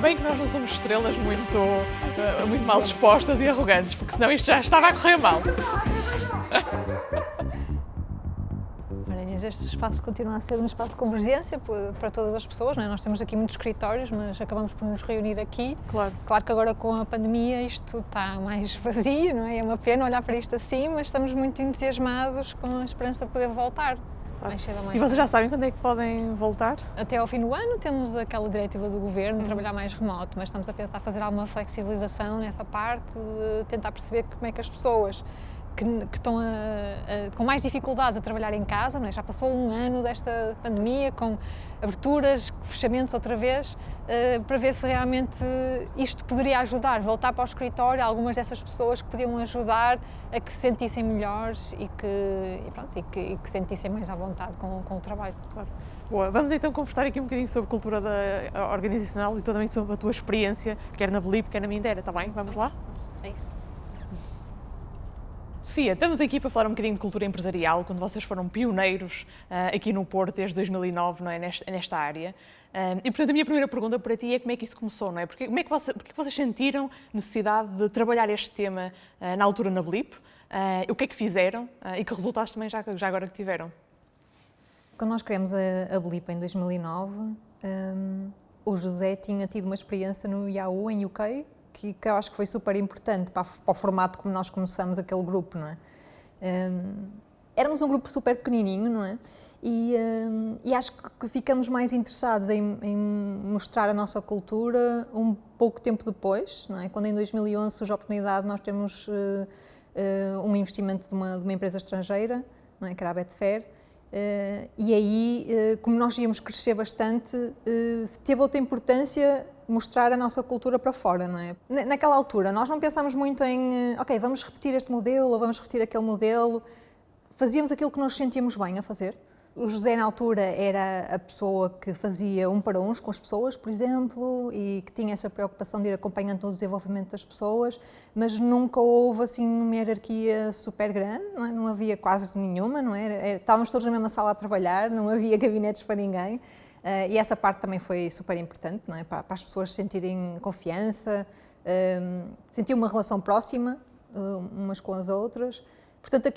bem que nós não somos estrelas muito mal dispostas e arrogantes, porque senão isto já estava a correr mal. Este espaço continua a ser um espaço de convergência para todas as pessoas, não é? Nós temos aqui muitos escritórios, mas acabamos por nos reunir aqui. Claro que agora com a pandemia isto está mais vazio, não é? É uma pena olhar para isto assim, mas estamos muito entusiasmados com a esperança de poder voltar. Mais cedo ou mais E vocês tarde. já sabem quando é que podem voltar? Até ao fim do ano temos aquela diretiva do Governo de trabalhar mais remoto, mas estamos a pensar fazer alguma flexibilização nessa parte, de tentar perceber como é que as pessoas que estão com mais dificuldades a trabalhar em casa, não é? Já passou um ano desta pandemia, com aberturas, fechamentos outra vez, para ver se realmente isto poderia ajudar, voltar para o escritório, algumas dessas pessoas que podiam ajudar a que se sentissem melhores e que se sentissem mais à vontade com o trabalho. Claro. Boa, vamos então conversar aqui um bocadinho sobre cultura organizacional e também sobre a tua experiência, quer na Blip, quer na Mindera, está bem? Vamos lá? É isso. Sofia, estamos aqui para falar um bocadinho de cultura empresarial, quando vocês foram pioneiros aqui no Porto desde 2009, não é, nesta área. E, portanto, a minha primeira pergunta para ti é como é que isso começou, não é? Porque é que vocês sentiram necessidade de trabalhar este tema na altura na Blip? O que é que fizeram e que resultados também já agora que tiveram? Quando nós criamos a Blip em 2009, o José tinha tido uma experiência no Yahoo, em UK, que eu acho que foi super importante para o formato como nós começamos aquele grupo, não é? Éramos um grupo super pequenininho, não é? E acho que ficamos mais interessados em mostrar a nossa cultura um pouco tempo depois, não é? Quando em 2011 surge a oportunidade, nós temos um investimento de uma empresa estrangeira, não é? Que era a Betfair. E aí, como nós íamos crescer bastante, teve outra importância mostrar a nossa cultura para fora, não é? Naquela altura, nós não pensámos muito em, ok, vamos repetir este modelo ou vamos repetir aquele modelo. Fazíamos aquilo que nós sentíamos bem a fazer. O José, na altura, era a pessoa que fazia um para uns com as pessoas, por exemplo, e que tinha essa preocupação de ir acompanhando o desenvolvimento das pessoas, mas nunca houve, assim, uma hierarquia super grande, não é? Não havia quase nenhuma, não é? Estávamos todos na mesma sala a trabalhar, não havia gabinetes para ninguém, e essa parte também foi super importante, não é? Para as pessoas sentirem confiança, sentir uma relação próxima umas com as outras. Portanto,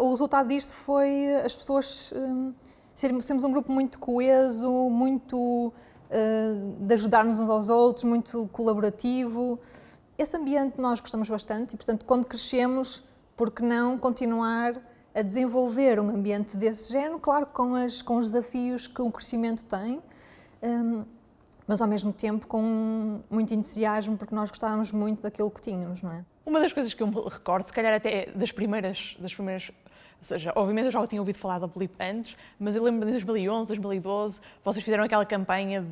o resultado disto foi as pessoas sermos um grupo muito coeso, muito de ajudar-nos uns aos outros, muito colaborativo. Esse ambiente nós gostamos bastante e, portanto, quando crescemos, por que não continuar a desenvolver um ambiente desse género, claro, com os desafios que o crescimento tem, mas ao mesmo tempo com muito entusiasmo, porque nós gostávamos muito daquilo que tínhamos, não é? Uma das coisas que eu me recordo, se calhar até das primeiras, ou seja, obviamente eu já tinha ouvido falar da Blip antes, mas eu lembro de 2011, 2012, vocês fizeram aquela campanha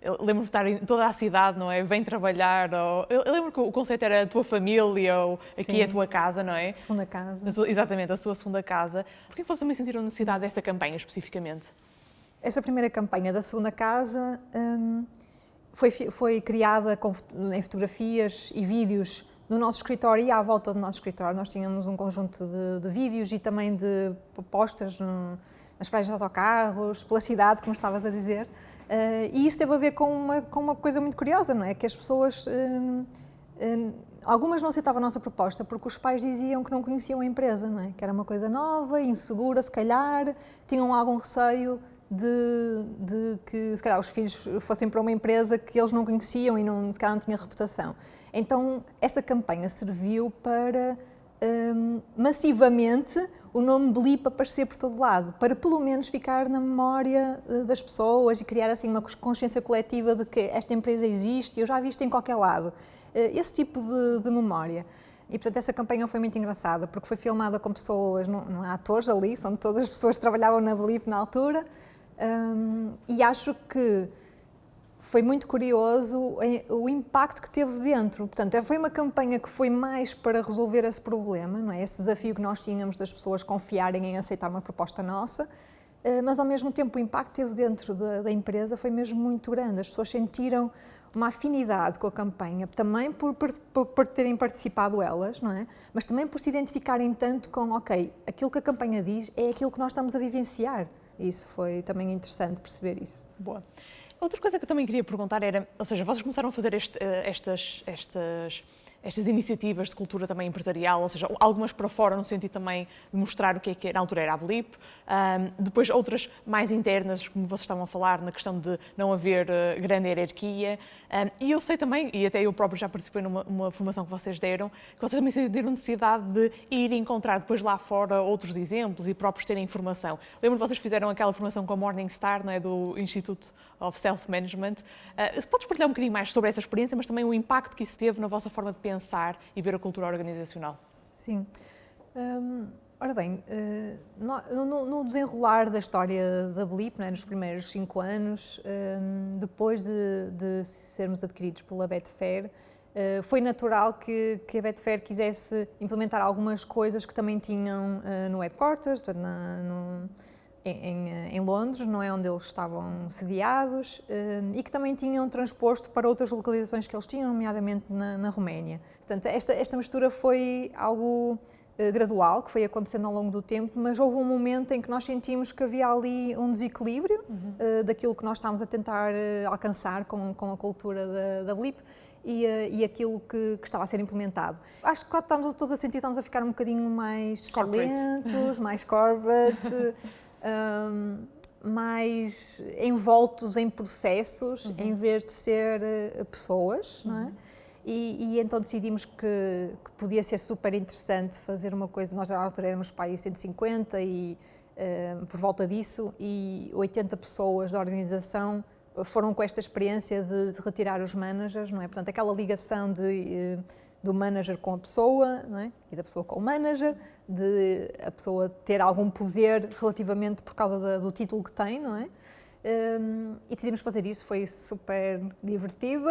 eu lembro de estar em toda a cidade, não é? Vem trabalhar, eu lembro que o conceito era a tua família, ou aqui Sim. é a tua casa, não é? Segunda casa. Exatamente, a sua segunda casa. Porquê vocês também sentiram necessidade dessa campanha especificamente? Esta primeira campanha da segunda casa foi criada em fotografias e vídeos no nosso escritório e à volta do nosso escritório. Nós tínhamos um conjunto de vídeos e também de postas nas praias de autocarros, pela cidade, como estavas a dizer. E isso teve a ver com uma coisa muito curiosa, não é? Que as pessoas, algumas não aceitavam a nossa proposta porque os pais diziam que não conheciam a empresa, não é? Que era uma coisa nova, insegura, se calhar, tinham algum receio de que, se calhar, os filhos fossem para uma empresa que eles não conheciam e se calhar não tinha reputação. Então, essa campanha serviu para, massivamente, o nome Blip aparecer por todo lado, para pelo menos ficar na memória das pessoas e criar, assim, uma consciência coletiva de que esta empresa existe e eu já vi isto em qualquer lado. Esse tipo de memória. E, portanto, essa campanha foi muito engraçada, porque foi filmada com pessoas, não há atores ali, são todas as pessoas que trabalhavam na Blip na altura. E acho que foi muito curioso o impacto que teve dentro. Portanto, foi uma campanha que foi mais para resolver esse problema, não é? Esse desafio que nós tínhamos das pessoas confiarem em aceitar uma proposta nossa, mas ao mesmo tempo o impacto que teve dentro da empresa foi mesmo muito grande. As pessoas sentiram uma afinidade com a campanha, também por terem participado elas, não é? Mas também por se identificarem tanto com, ok, aquilo que a campanha diz é aquilo que nós estamos a vivenciar. Isso foi também interessante perceber isso. Boa. Outra coisa que eu também queria perguntar era, ou seja, vocês começaram a fazer estas iniciativas de cultura também empresarial, ou seja, algumas para fora no sentido também de mostrar o que é, na altura era a Blip, depois outras mais internas, como vocês estavam a falar, na questão de não haver grande hierarquia, e eu sei também, e até eu próprio já participei numa formação que vocês deram, que vocês também sentiram necessidade de ir encontrar depois lá fora outros exemplos e próprios terem informação. Lembro que vocês fizeram aquela formação com a Morningstar, não é, do Institute of Self-Management. Podes partilhar um bocadinho mais sobre essa experiência, mas também o impacto que isso teve na vossa forma de pensar e ver a cultura organizacional? Sim. Ora bem, no desenrolar da história da Blip, né, nos primeiros 5 anos, depois de sermos adquiridos pela Betfair, foi natural que a Betfair quisesse implementar algumas coisas que também tinham no headquarters, portanto, em Londres, não é, onde eles estavam sediados, e que também tinham transposto para outras localizações que eles tinham, nomeadamente na Roménia. Portanto, esta mistura foi algo gradual, que foi acontecendo ao longo do tempo, mas houve um momento em que nós sentimos que havia ali um desequilíbrio daquilo que nós estávamos a tentar alcançar com a cultura da Blip e aquilo que estava a ser implementado. Acho que quando estamos todos a sentir, estamos a ficar um bocadinho mais lentos, mais corporate, mais envoltos em processos, em vez de ser pessoas, não é? E então decidimos que podia ser super interessante fazer uma coisa. Nós, à altura, éramos para aí 150 e por volta disso, e 80 pessoas da organização foram com esta experiência de retirar os managers, não é? Portanto, aquela ligação do manager com a pessoa, não é? E da pessoa com o manager, de a pessoa ter algum poder relativamente por causa do título que tem, não é? E decidimos fazer isso, foi super divertido.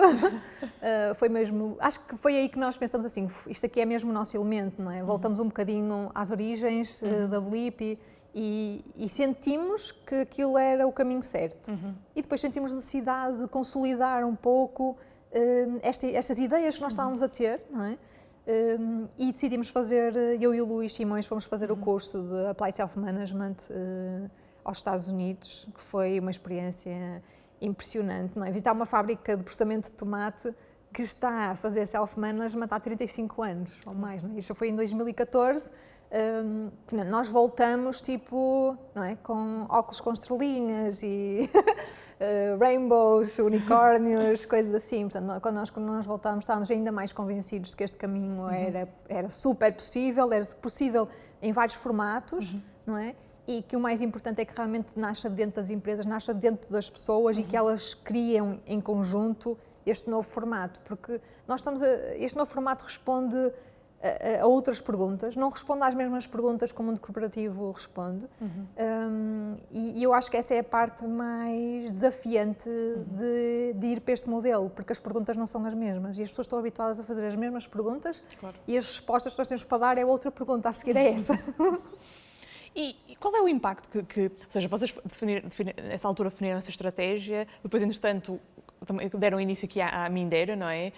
Foi mesmo, acho que foi aí que nós pensamos assim, isto aqui é mesmo o nosso elemento, não é? Voltamos um bocadinho às origens da Blip e sentimos que aquilo era o caminho certo. E depois sentimos necessidade de consolidar um pouco estas ideias que nós estávamos a ter, não é? E decidimos fazer, eu e o Luís Simões fomos fazer o curso de Applied Self-Management aos Estados Unidos, que foi uma experiência impressionante, não é? Visitar uma fábrica de processamento de tomate que está a fazer self-management há 35 anos ou mais, não é? Isto foi em 2014. Nós voltamos tipo, não é? Com óculos com estrelinhas e rainbows, unicórnios, coisas assim. Portanto, quando nós voltámos, estávamos ainda mais convencidos de que este caminho era super possível, era possível em vários formatos, não é? E que o mais importante é que realmente nasça dentro das empresas, nasça dentro das pessoas e que elas criam em conjunto este novo formato, porque este novo formato responde a outras perguntas, não responde às mesmas perguntas que o mundo corporativo responde, e eu acho que essa é a parte mais desafiante de ir para este modelo, porque as perguntas não são as mesmas e as pessoas estão habituadas a fazer as mesmas perguntas, claro, e as respostas que nós temos para dar é outra pergunta, a seguir é essa. E qual é o impacto ou seja, vocês nessa altura definiram essa estratégia, depois, entretanto, também deram início aqui à Mindera, não é?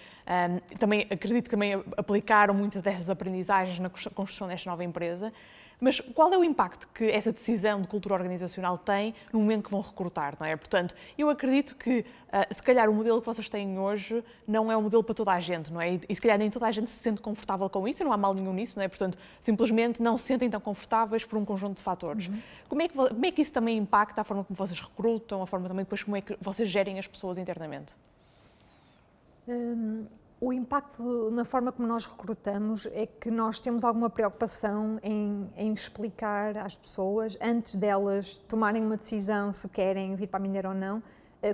Também acredito que também aplicaram muitas dessas aprendizagens na construção desta nova empresa. Mas qual é o impacto que essa decisão de cultura organizacional tem no momento que vão recrutar, não é? Portanto, eu acredito que, se calhar, o modelo que vocês têm hoje não é o modelo para toda a gente, não é? E se calhar nem toda a gente se sente confortável com isso, e não há mal nenhum nisso, não é? Portanto, simplesmente não se sentem tão confortáveis por um conjunto de fatores. Como é que isso também impacta a forma como vocês recrutam, a forma também depois como é que vocês gerem as pessoas internamente? O impacto na forma como nós recrutamos é que nós temos alguma preocupação em explicar às pessoas, antes delas tomarem uma decisão se querem vir para a Mindera ou não,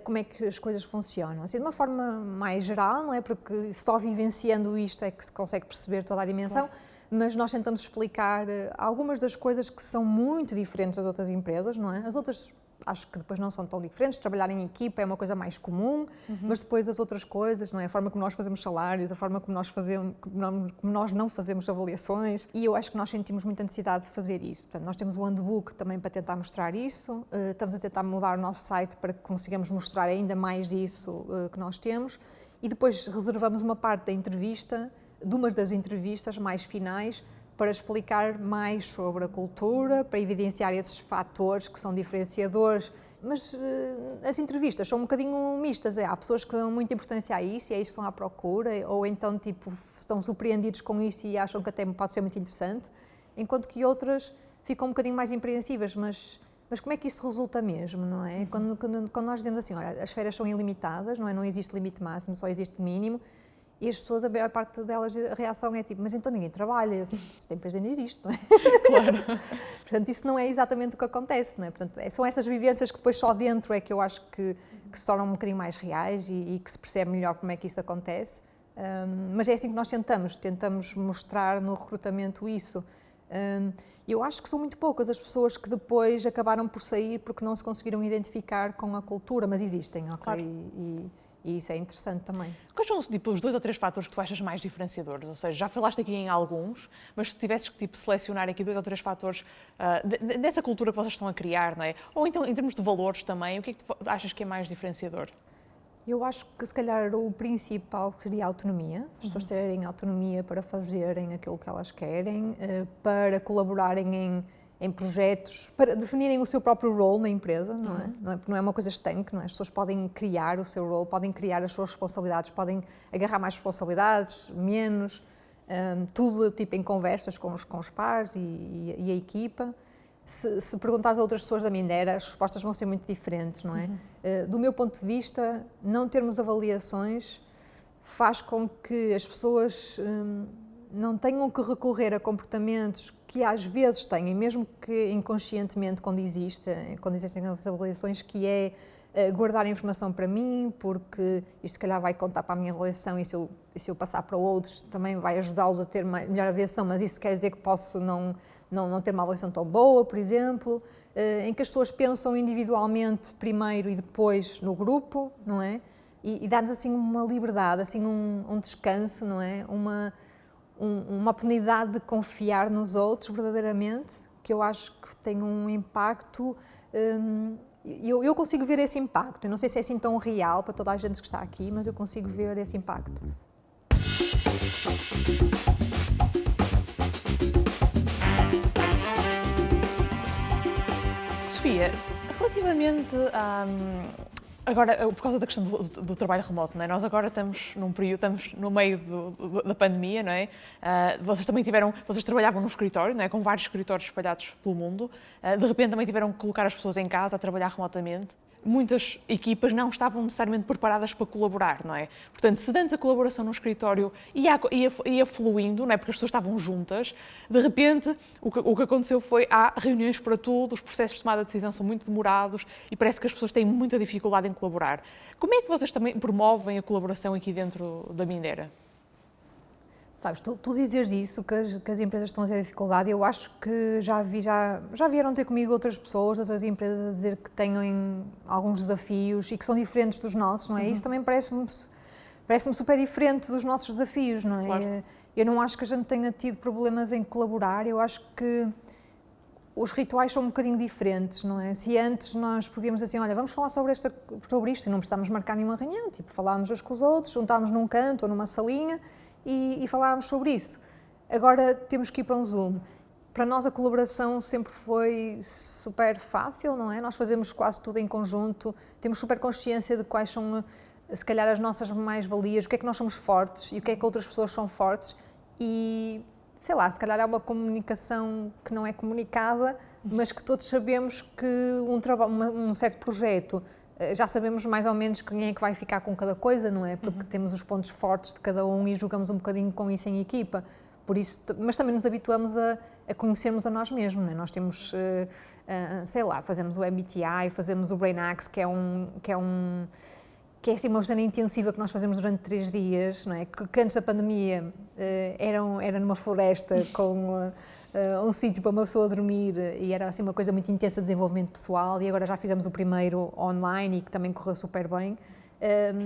como é que as coisas funcionam. Assim, de uma forma mais geral, não é? Porque só vivenciando isto é que se consegue perceber toda a dimensão, claro, mas nós tentamos explicar algumas das coisas que são muito diferentes das outras empresas, não é? As outras acho que depois não são tão diferentes, trabalhar em equipa é uma coisa mais comum, mas depois as outras coisas, não é? A forma como nós fazemos salários, a forma como nós não fazemos avaliações, e eu acho que nós sentimos muita necessidade de fazer isso. Portanto, nós temos o handbook também para tentar mostrar isso, estamos a tentar mudar o nosso site para que consigamos mostrar ainda mais disso que nós temos, e depois reservamos uma parte da entrevista, de uma das entrevistas mais finais, para explicar mais sobre a cultura, para evidenciar esses fatores que são diferenciadores. Mas as entrevistas são um bocadinho mistas. Há pessoas que dão muita importância a isso e é isso que estão à procura, ou então tipo, estão surpreendidos com isso e acham que até pode ser muito interessante, enquanto que outras ficam um bocadinho mais apreensivas. Mas como é que isso resulta mesmo, não é? Quando nós dizemos assim, olha, as férias são ilimitadas, não é? Não existe limite máximo, só existe mínimo. E as pessoas, a maior parte delas, a reação é tipo, mas então ninguém trabalha, assim, esta empresa ainda existe, não é? Claro. Portanto, isso não é exatamente o que acontece, não é? Portanto, são essas vivências que depois só dentro é que eu acho que se tornam um bocadinho mais reais e que se percebe melhor como é que isso acontece. Mas é assim que nós tentamos mostrar no recrutamento isso. Eu acho que são muito poucas as pessoas que depois acabaram por sair porque não se conseguiram identificar com a cultura, mas existem, ok? Claro. E isso é interessante também. Quais são tipo, os 2 ou 3 fatores que tu achas mais diferenciadores? Ou seja, já falaste aqui em alguns, mas se tivesses que tipo, selecionar aqui 2 ou 3 fatores dessa cultura que vocês estão a criar, não é? Ou então em termos de valores também, o que é que tu achas que é mais diferenciador? Eu acho que se calhar o principal seria a autonomia, as pessoas terem autonomia para fazerem aquilo que elas querem, para colaborarem em projetos, para definirem o seu próprio role na empresa, não é? Porque não é uma coisa estanque, não é? As pessoas podem criar o seu role, podem criar as suas responsabilidades, podem agarrar mais responsabilidades, menos, tudo tipo em conversas com os pares e a equipa. Se perguntares a outras pessoas da Mindera, as respostas vão ser muito diferentes, não é? Do meu ponto de vista, não termos avaliações faz com que as pessoas não tenham que recorrer a comportamentos que às vezes têm, mesmo que inconscientemente quando existem as avaliações, que é guardar a informação para mim, porque isto se calhar vai contar para a minha avaliação e se eu passar para outros também vai ajudá-los a ter melhor avaliação, mas isso quer dizer que posso não ter uma avaliação tão boa, por exemplo, em que as pessoas pensam individualmente primeiro e depois no grupo, não é? E dar-nos assim uma liberdade, assim um descanso, não é? Uma oportunidade de confiar nos outros verdadeiramente, que eu acho que tem um impacto. Eu consigo ver esse impacto. Eu não sei se é assim tão real para toda a gente que está aqui, mas eu consigo ver esse impacto. Sofia, relativamente agora, por causa da questão do trabalho remoto, não é? Nós agora estamos num período, estamos no meio da pandemia, não é? Vocês trabalhavam num escritório, não é? Com vários escritórios espalhados pelo mundo. De repente também tiveram que colocar as pessoas em casa a trabalhar remotamente. Muitas equipas não estavam necessariamente preparadas para colaborar, não é? Portanto, se antes a colaboração no escritório ia fluindo, não é? Porque as pessoas estavam juntas, de repente o que aconteceu foi há reuniões para tudo, os processos de tomada de decisão são muito demorados e parece que as pessoas têm muita dificuldade em colaborar. Como é que vocês também promovem a colaboração aqui dentro da Mindera? Sabes, tu dizeres isso, que as empresas estão a ter dificuldade, eu acho que já vieram ter comigo outras pessoas, outras empresas a dizer que têm alguns desafios e que são diferentes dos nossos, não é? Isso também parece-me super diferente dos nossos desafios, não é? Claro. Eu não acho que a gente tenha tido problemas em colaborar, eu acho que os rituais são um bocadinho diferentes, não é? Se antes nós podíamos assim, olha, vamos falar sobre isto e não precisávamos marcar nenhuma reunião, tipo, falávamos uns com os outros, juntávamos num canto ou numa salinha e falávamos sobre isso. Agora temos que ir para um Zoom. Para nós a colaboração sempre foi super fácil, não é? Nós fazemos quase tudo em conjunto, temos super consciência de quais são, se calhar, as nossas mais-valias, o que é que nós somos fortes e o que é que outras pessoas são fortes e, sei lá, se calhar há uma comunicação que não é comunicada, mas que todos sabemos que um certo projeto já sabemos mais ou menos quem é que vai ficar com cada coisa, não é? Porque temos os pontos fortes de cada um e jogamos um bocadinho com isso em equipa. Por isso, mas também nos habituamos a conhecermos a nós mesmos, não é? Nós temos, sei lá, fazemos o MBTI, fazemos o Brain Axe, que é assim uma versão intensiva que nós fazemos durante 3 dias, não é? Que antes da pandemia era numa floresta com um sítio para uma pessoa dormir e era assim uma coisa muito intensa de desenvolvimento pessoal e agora já fizemos o primeiro online e que também correu super bem.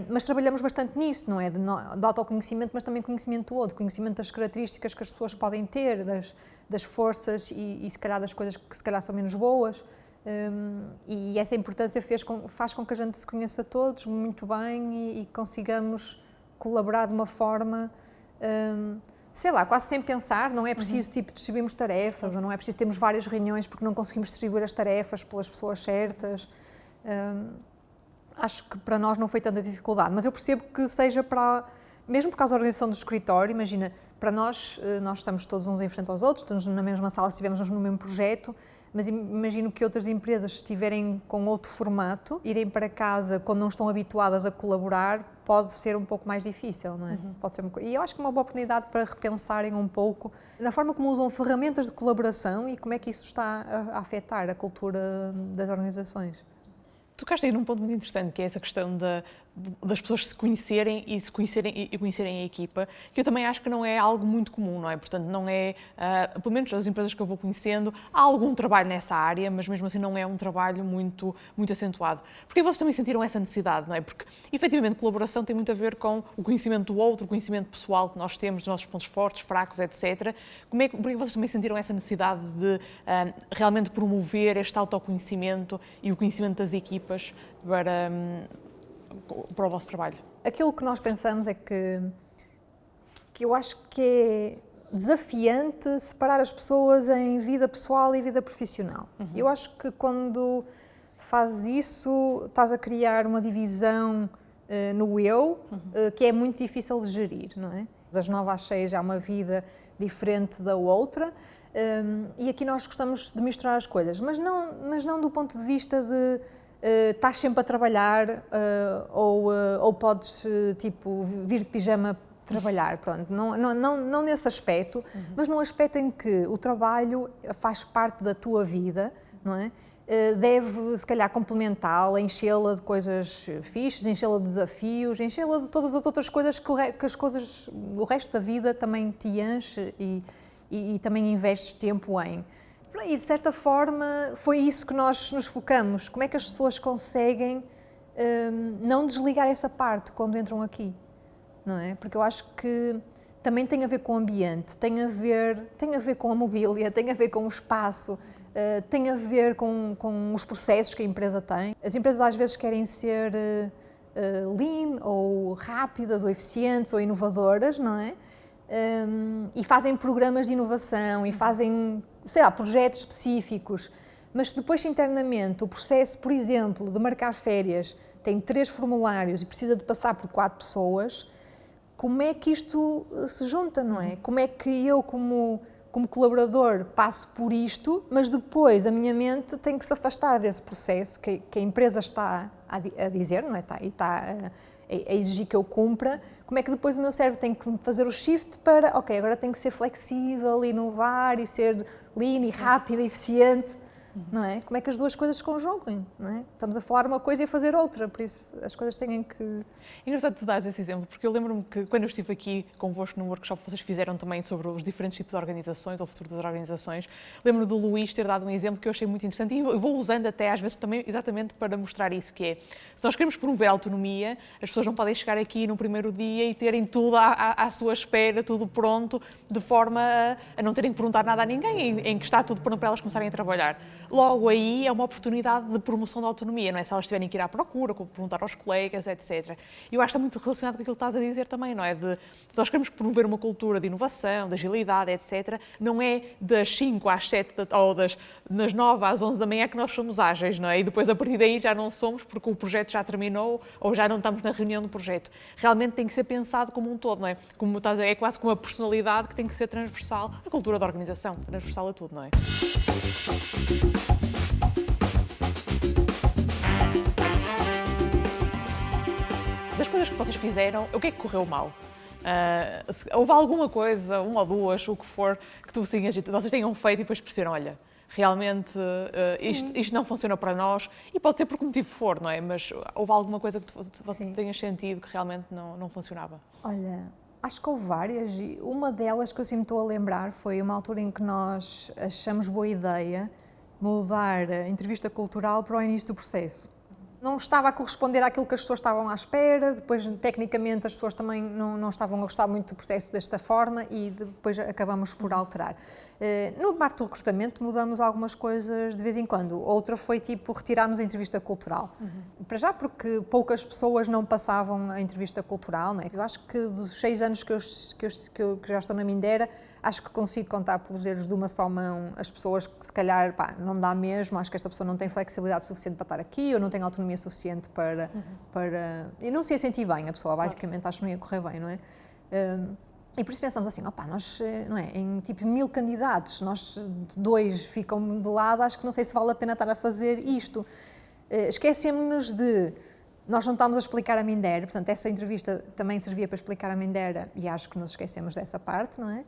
Mas trabalhamos bastante nisso, não é? De autoconhecimento, mas também conhecimento do outro, conhecimento das características que as pessoas podem ter, das forças e se calhar das coisas que se calhar são menos boas. E essa importância faz com que a gente se conheça todos muito bem e consigamos colaborar de uma forma sei lá, quase sem pensar, não é preciso tipo distribuirmos tarefas, ou não é preciso termos várias reuniões porque não conseguimos distribuir as tarefas pelas pessoas certas. Acho que para nós não foi tanta dificuldade, mas eu percebo que seja para, mesmo por causa da organização do escritório, imagina, para nós estamos todos uns em frente aos outros, estamos na mesma sala se estivermos no mesmo projeto, mas imagino que outras empresas estiverem com outro formato, irem para casa quando não estão habituadas a colaborar, pode ser um pouco mais difícil, não é? Pode ser e eu acho que é uma boa oportunidade para repensarem um pouco na forma como usam ferramentas de colaboração e como é que isso está a afetar a cultura das organizações. Tocaste aí num ponto muito interessante, que é essa questão das pessoas se conhecerem e conhecerem a equipa, que eu também acho que não é algo muito comum, não é? Portanto, não é, pelo menos as empresas que eu vou conhecendo, há algum trabalho nessa área, mas mesmo assim não é um trabalho muito acentuado. Porque vocês também sentiram essa necessidade, não é? Porque, efetivamente, colaboração tem muito a ver com o conhecimento do outro, o conhecimento pessoal que nós temos, dos nossos pontos fortes, fracos, etc. Porque vocês também sentiram essa necessidade de realmente promover este autoconhecimento e o conhecimento das equipas para o vosso trabalho? Aquilo que nós pensamos é que eu acho que é desafiante separar as pessoas em vida pessoal e vida profissional. Eu acho que quando fazes isso, estás a criar uma divisão no eu, que é muito difícil de gerir, não é? Das 9 às 6 há uma vida diferente da outra, e aqui nós gostamos de misturar as coisas, mas não do ponto de vista de estás sempre a trabalhar ou podes tipo vir de pijama trabalhar, pronto, não nesse aspecto, mas num aspecto em que o trabalho faz parte da tua vida, não é? Deve, se calhar, complementá-la, enchê-la de coisas fixes, enchê-la de desafios, enchê-la de todas as outras coisas que as coisas, o resto da vida também te enche e também investes tempo em. E, de certa forma, foi isso que nós nos focamos. Como é que as pessoas conseguem não desligar essa parte quando entram aqui, não é? Porque eu acho que também tem a ver com o ambiente, tem a ver com a mobília, tem a ver com o espaço, tem a ver com os processos que a empresa tem. As empresas às vezes querem ser lean, ou rápidas, ou eficientes, ou inovadoras, não é? E fazem programas de inovação e fazem, sei lá, projetos específicos, mas se depois internamente o processo, por exemplo, de marcar férias tem 3 formulários e precisa de passar por 4 pessoas, como é que isto se junta, não é? Como é que eu, como colaborador, passo por isto, mas depois a minha mente tem que se afastar desse processo que a empresa está a dizer, não é? Está a exigir que eu cumpra. Como é que depois o meu cérebro tem que fazer o shift para, ok, agora tem que ser flexível, inovar e ser lean e rápido e eficiente, não é? Como é que as duas coisas se conjugam, não é? Estamos a falar uma coisa e a fazer outra, por isso as coisas têm que... É engraçado tu dares esse exemplo, porque eu lembro-me que quando eu estive aqui convosco num workshop que vocês fizeram também sobre os diferentes tipos de organizações, ou o futuro das organizações, lembro-me do Luís ter dado um exemplo que eu achei muito interessante e vou usando até às vezes também exatamente para mostrar isso, que é, se nós queremos promover a autonomia, as pessoas não podem chegar aqui no primeiro dia e terem tudo à sua espera, tudo pronto, de forma a não terem que perguntar nada a ninguém, em que está tudo pronto para elas começarem a trabalhar. Logo aí é uma oportunidade de promoção da autonomia, não é? Se elas tiverem que ir à procura, perguntar aos colegas, etc. E eu acho que está muito relacionado com aquilo que estás a dizer também, não é? Se nós queremos promover uma cultura de inovação, de agilidade, etc., não é das 5 às 7 ou das 9 às 11 da manhã que nós somos ágeis, não é? E depois a partir daí já não somos porque o projeto já terminou ou já não estamos na reunião do projeto. Realmente tem que ser pensado como um todo, não é? Como estás a dizer, é quase como uma personalidade que tem que ser transversal à cultura da organização, transversal a tudo, não é? Das coisas que vocês fizeram, o que é que correu mal? Houve alguma coisa, uma ou duas, o que for, que vocês tenham feito e depois perceberam, olha, realmente isto não funciona para nós, e pode ser por que motivo for, não é? Mas houve alguma coisa que você tenhas sentido que realmente não funcionava? Olha, acho que houve várias, e uma delas que eu sempre estou a lembrar foi uma altura em que nós achamos boa ideia mudar a entrevista cultural para o início do processo. Não estava a corresponder àquilo que as pessoas estavam à espera, depois, tecnicamente, as pessoas também não estavam a gostar muito do processo desta forma e depois acabamos por alterar. No marco do recrutamento mudamos algumas coisas de vez em quando. Outra foi, tipo, retirarmos a entrevista cultural. para já porque poucas pessoas não passavam a entrevista cultural, não é? Eu acho que dos 6 anos que eu já estou na Mindera, acho que consigo contar pelos dedos de uma só mão as pessoas que se calhar, não dá mesmo, acho que esta pessoa não tem flexibilidade suficiente para estar aqui, ou não tem autonomia suficiente para... E não se ia sentir bem a pessoa, basicamente, acho que não ia correr bem, não é? E por isso pensamos assim, nós, não é, em tipo 1000 candidatos, nós 2 ficam de lado, acho que não sei se vale a pena estar a fazer isto. Esquecemos-nos de, nós não estamos a explicar a Mindera, portanto essa entrevista também servia para explicar a Mindera e acho que nos esquecemos dessa parte, não é?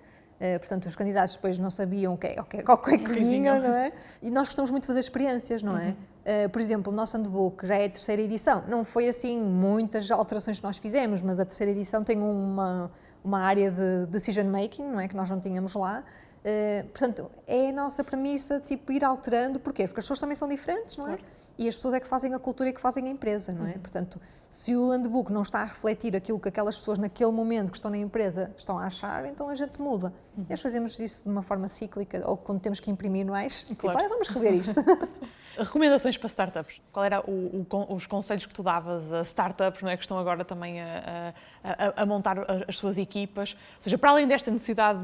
Portanto os candidatos depois não sabiam o que é que vinham, não é? E nós gostamos muito de fazer experiências, não é? Por exemplo, o nosso handbook já é a 3ª edição, não foi assim muitas alterações que nós fizemos, mas a 3ª edição tem uma área de decision making, não é, que nós não tínhamos lá. Portanto, é a nossa premissa, tipo, ir alterando. Porquê? Porque as pessoas também são diferentes, não é? Claro. E as pessoas é que fazem a cultura e que fazem a empresa, não é? Portanto, se o handbook não está a refletir aquilo que aquelas pessoas naquele momento que estão na empresa estão a achar, então a gente muda. Nós fazemos isso de uma forma cíclica, ou quando temos que imprimir mais, claro. Tipo, olha, vamos rever isto. Recomendações para startups? Qual era os conselhos que tu davas a startups, não é, que estão agora também a montar as suas equipas? Ou seja, para além desta necessidade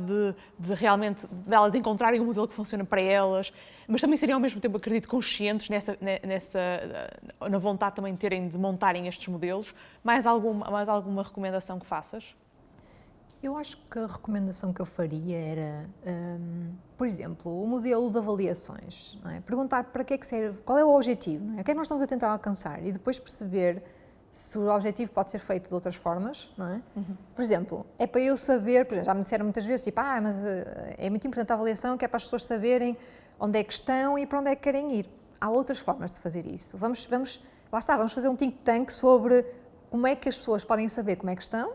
de realmente delas encontrarem um modelo que funciona para elas, mas também seriam ao mesmo tempo, acredito, conscientes na vontade também de montarem estes modelos. Mais alguma recomendação que faças? Eu acho que a recomendação que eu faria era, por exemplo, o modelo de avaliações, não é? Perguntar para que é que serve, qual é o objetivo, não é? O que é que nós estamos a tentar alcançar e depois perceber se o objetivo pode ser feito de outras formas, não é? Por exemplo, é para eu saber, por exemplo, já me disseram muitas vezes, tipo, mas é muito importante a avaliação, que é para as pessoas saberem onde é que estão e para onde é que querem ir. Há outras formas de fazer isso. Vamos fazer um think tank sobre como é que as pessoas podem saber como é que estão,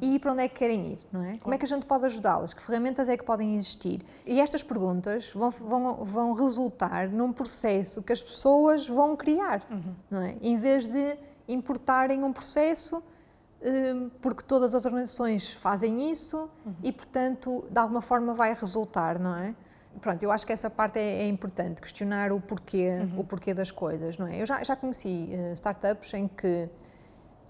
e para onde é que querem ir, não é? Claro. Como é que a gente pode ajudá-las? Que ferramentas é que podem existir? E estas perguntas vão resultar num processo que as pessoas vão criar, não é? Em vez de importarem um processo, porque todas as organizações fazem isso e, portanto, de alguma forma vai resultar, não é? Pronto, eu acho que essa parte é importante, questionar o porquê das coisas, não é? Eu já conheci startups em que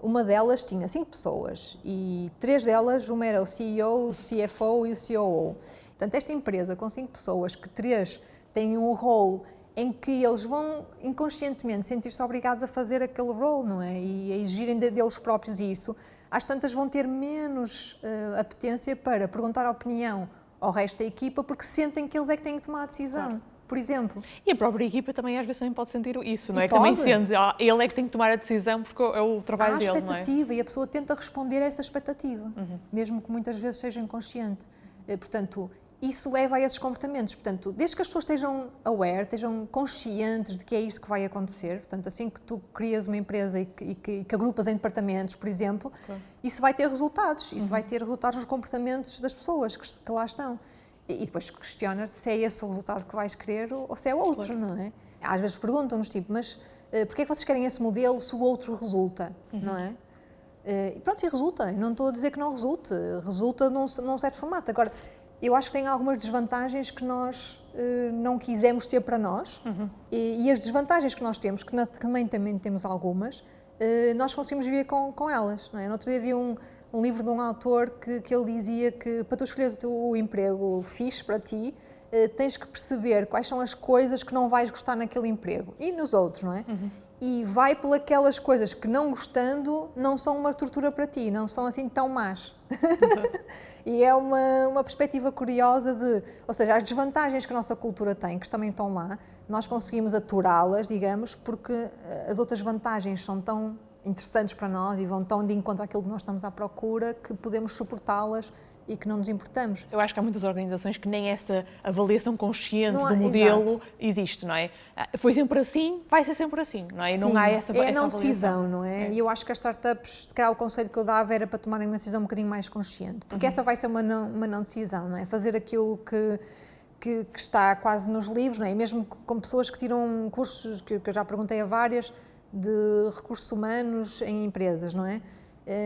uma delas tinha 5 pessoas e 3 delas, uma era o CEO, o CFO e o COO. Portanto, esta empresa com 5 pessoas, que 3 têm um role em que eles vão inconscientemente sentir-se obrigados a fazer aquele role, não é? E a exigirem deles próprios isso, às tantas vão ter menos apetência para perguntar a opinião ao resto da equipa, porque sentem que eles é que têm que tomar a decisão. Claro. Por exemplo. E a própria equipa também às vezes também pode sentir isso, não é? Que também sente, ele é que tem que tomar a decisão porque é o trabalho dele, não é? Há expectativa e a pessoa tenta responder a essa expectativa, mesmo que muitas vezes seja inconsciente. Portanto, isso leva a esses comportamentos. Portanto, desde que as pessoas estejam aware, estejam conscientes de que é isso que vai acontecer, portanto, assim que tu crias uma empresa e que agrupas em departamentos, por exemplo, isso vai ter resultados. Isso vai ter resultados nos comportamentos das pessoas que lá estão. E depois questionas se é esse o resultado que vais querer ou se é outro, não é? Às vezes perguntam-nos, tipo, mas porquê é que vocês querem esse modelo se o outro resulta, não é? E pronto, e resulta. Eu não estou a dizer que não resulte. Resulta num certo formato. Agora, eu acho que tem algumas desvantagens que nós não quisemos ter para nós e as desvantagens que nós temos, que também temos algumas, nós conseguimos viver com elas, não é? No outro dia vi um livro de um autor que ele dizia que para tu escolheres o emprego fixe para ti, tens que perceber quais são as coisas que não vais gostar naquele emprego e nos outros, não é? E vai pelas coisas que não gostando não são uma tortura para ti, não são assim tão más. E é uma perspectiva curiosa ou seja, as desvantagens que a nossa cultura tem, que também estão lá, nós conseguimos aturá-las, digamos, porque as outras vantagens são tão interessantes para nós e vão tão de encontro àquilo que nós estamos à procura que podemos suportá-las e que não nos importamos. Eu acho que há muitas organizações que nem essa avaliação consciente do modelo existe, não é? Foi sempre assim, vai ser sempre assim, não é? E não há essa avaliação. É a não decisão, não é? E eu acho que as startups, se calhar o conselho que eu dava era para tomarem uma decisão um bocadinho mais consciente, porque essa vai ser uma não decisão, não é? Fazer aquilo que está quase nos livros, não é? E mesmo com pessoas que tiram cursos, que eu já perguntei a várias, de recursos humanos em empresas, não é?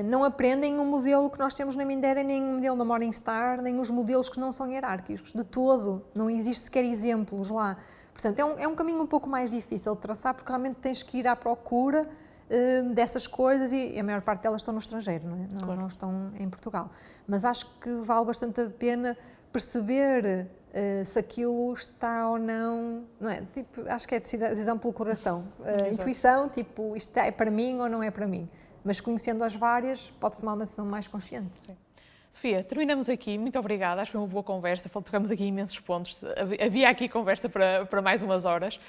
Não aprendem o modelo que nós temos na Mindera, nem o modelo da Morningstar, nem os modelos que não são hierárquicos, de todo. Não existe sequer exemplos lá. Portanto, é um caminho um pouco mais difícil de traçar, porque realmente tens que ir à procura dessas coisas e a maior parte delas estão no estrangeiro, não é? Claro. Não estão em Portugal. Mas acho que vale bastante a pena perceber se aquilo está ou não, não é? Tipo, acho que é decisão pelo coração. Intuição, tipo, isto é para mim ou não é para mim. Mas conhecendo as várias, pode-se tomar uma decisão mais consciente. Sim. Sofia, terminamos aqui. Muito obrigada. Acho que foi uma boa conversa. Tocamos aqui imensos pontos. Havia aqui conversa para mais umas horas.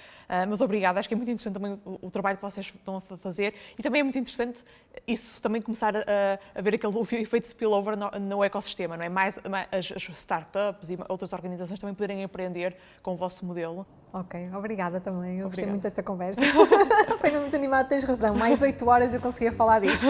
Mas obrigada. Acho que é muito interessante também o trabalho que vocês estão a fazer. E também é muito interessante isso também começar a ver aquele efeito spillover no ecossistema, não é? Mais as startups e outras organizações também poderem aprender com o vosso modelo. Ok, obrigada também. Eu gostei Obrigada. muito desta conversa. Foi muito animado, tens razão. Mais 8 horas eu conseguia falar disto.